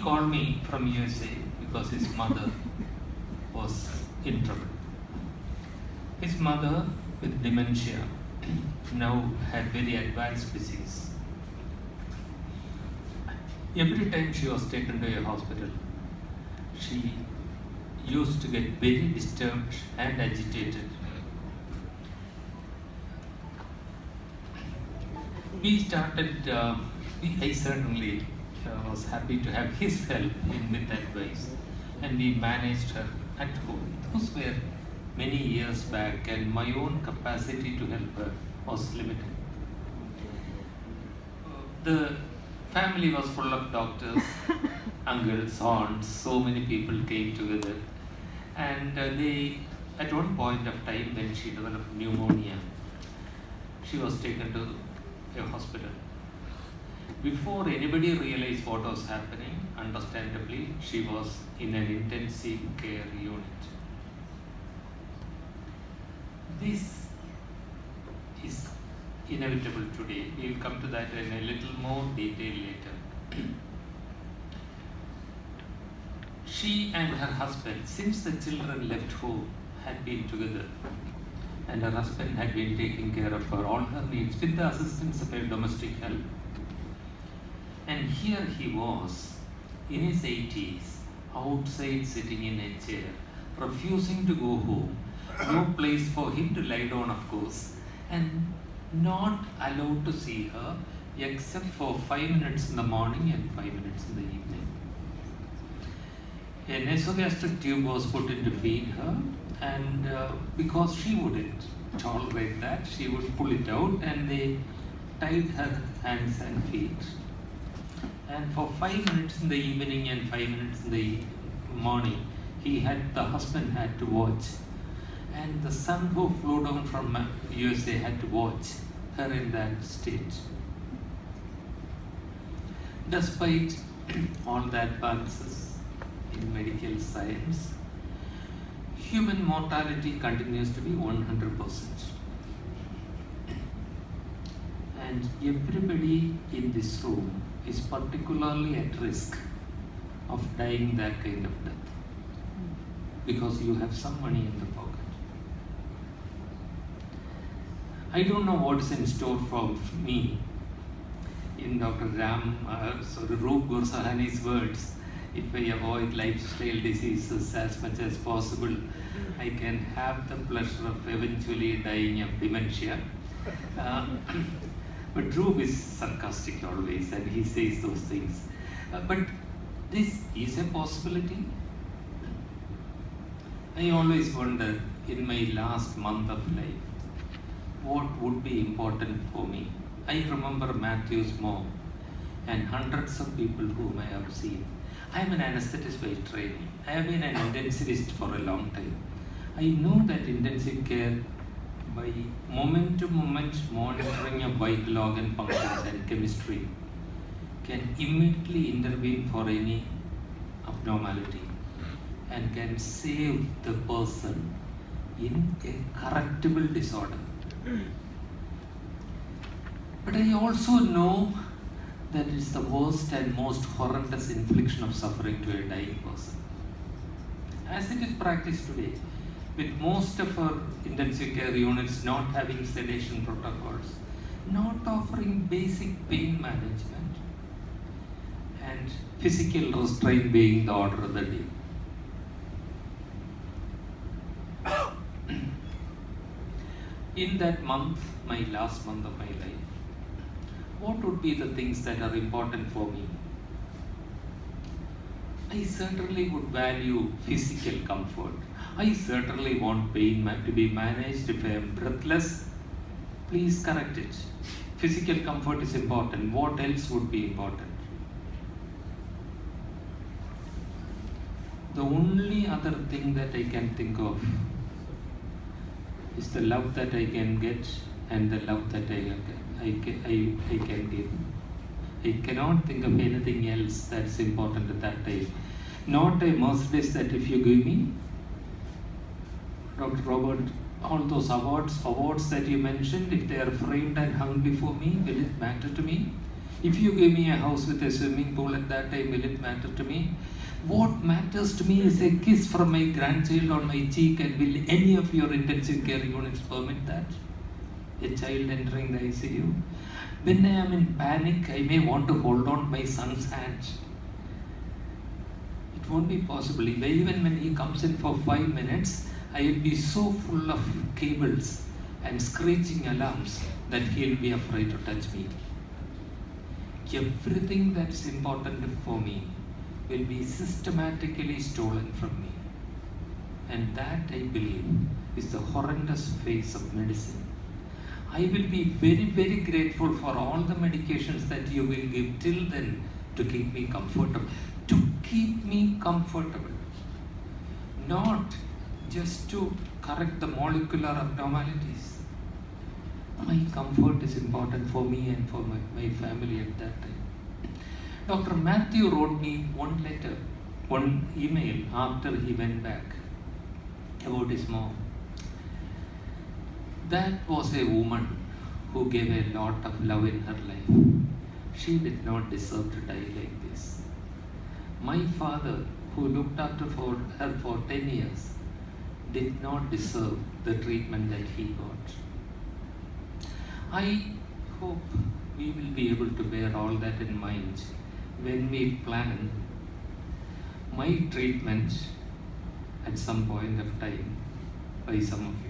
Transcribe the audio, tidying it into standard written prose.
called me from USA because his mother was in trouble. His mother, with dementia, now had very advanced disease. Every time she was taken to a hospital, she used to get very disturbed and agitated. I certainly was happy to have his help with advice, and we managed her at home. Those were many years back, and my own capacity to help her was limited. The family was full of doctors, uncles, aunts, so many people came together, and at one point of time when she developed pneumonia, she was taken to a hospital. Before anybody realized what was happening, understandably, she was in an intensive care unit. This is inevitable today. We will come to that in a little more detail later. She and her husband, since the children left home, had been together, and her husband had been taking care of her, all her needs, with the assistance of a domestic help. And here he was, in his 80s, outside sitting in a chair, refusing to go home, no place for him to lie down, of course, and not allowed to see her except for 5 minutes in the morning and 5 minutes in the evening. A nasogastric tube was put in to feed her, and because she wouldn't tolerate that, she would pull it out, and they tied her hands and feet. And for 5 minutes in the evening and 5 minutes in the morning, the husband had to watch. And the son who flew down from USA had to watch her in that state. Despite all the advances in medical science, human mortality continues to be 100%. And everybody in this room is particularly at risk of dying that kind of death, because you have some money in the pocket. I don't know what's in store for me. In Dr. Roop Gursahani's words, if I avoid lifestyle diseases as much as possible, I can have the pleasure of eventually dying of dementia. But Roop is sarcastic always, and he says those things. But this is a possibility. I always wonder, in my last month of life, what would be important for me. I remember Matthew's mom and hundreds of people whom I have seen. I am an anesthetist by training. I have been an intensivist for a long time. I know that intensive care, by moment to moment monitoring of vital organ functions and chemistry, can immediately intervene for any abnormality and can save the person in a correctable disorder. But I also know that it's the worst and most horrendous infliction of suffering to a dying person. As it is practiced today, with most of our intensive care units not having sedation protocols, not offering basic pain management, and physical restraint being the order of the day. In that month, my last month of my life, what would be the things that are important for me? I certainly would value physical comfort. I certainly want pain to be managed. If I am breathless, please correct it. Physical comfort is important. What else would be important? The only other thing that I can think of is the love that I can get and the love that I can give. I cannot think of anything else that's important at that time. Not a Mercedes that if you give me, Dr. Robert, all those awards that you mentioned, if they are framed and hung before me, will it matter to me? If you give me a house with a swimming pool at that time, will it matter to me? What matters to me is a kiss from my grandchild on my cheek, and will any of your intensive care units permit that? A child entering the ICU? When I am in panic, I may want to hold on my son's hand. It won't be possible. Even when he comes in for 5 minutes, I will be so full of cables and screeching alarms that he'll be afraid to touch me. Everything that's important for me will be systematically stolen from me. And that, I believe, is the horrendous face of medicine. I will be very, very grateful for all the medications that you will give till then to keep me comfortable. To keep me comfortable. Not just to correct the molecular abnormalities. My comfort is important for me and for my family at that time. Dr. Matthew wrote me one email after he went back about his mom. That was a woman who gave a lot of love in her life. She did not deserve to die like this. My father, who looked after her for 10 years, did not deserve the treatment that he got. I hope we will be able to bear all that in mind when we plan my treatment at some point of time by some of you.